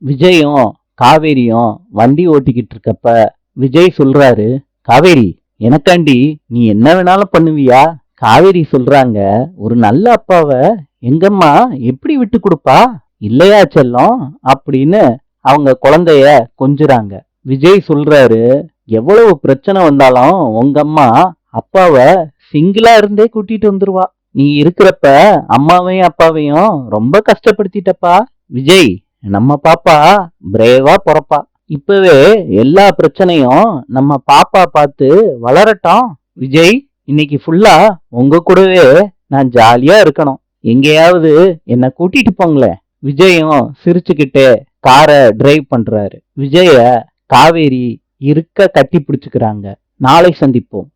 விஜயும் காவேரியும் வண்டி ஓட்டிக்கிட்டு இருக்கப்ப விஜய் சொல்றாரு, காவேரி, எனக்காண்டி நீ என்ன வேணாலும் பண்ணுவியா? காவேரி சொல்றாங்க, ஒரு நல்ல அப்பாவை எங்கம்மா எப்படி விட்டு கொடுப்பா? இல்லையா செல்லம் அப்படின்னு அவங்க குழந்தைய கொஞ்சுறாங்க. விஜய் சொல்றாரு, எவ்வளவு பிரச்சனை வந்தாலும் உங்க அம்மா அப்பாவை சிங்கிளா இருந்தே கூட்டிட்டு வந்துருவா. நீ இருக்கிறப்ப அம்மாவையும் அப்பாவையும் ரொம்ப கஷ்டப்படுத்திட்டப்பா. விஜய், நம்ம பாப்பா பிரேவா பொறப்பா. இப்பவே எல்லா பிரச்சனையும் நம்ம பாப்பா பார்த்து வளரட்டும். விஜய், இன்னைக்கு ஃபுல்லா உங்க கூடவே நான் ஜாலியா இருக்கணும். எங்கேயாவது என்ன கூட்டிட்டு போங்களேன். விஜயும் சிரிச்சுக்கிட்டே காரை டிரைவ் பண்றாரு. விஜய காவேரி இருக்க கட்டி பிடிச்சுக்கிறாங்க. நாளை சந்திப்போம்.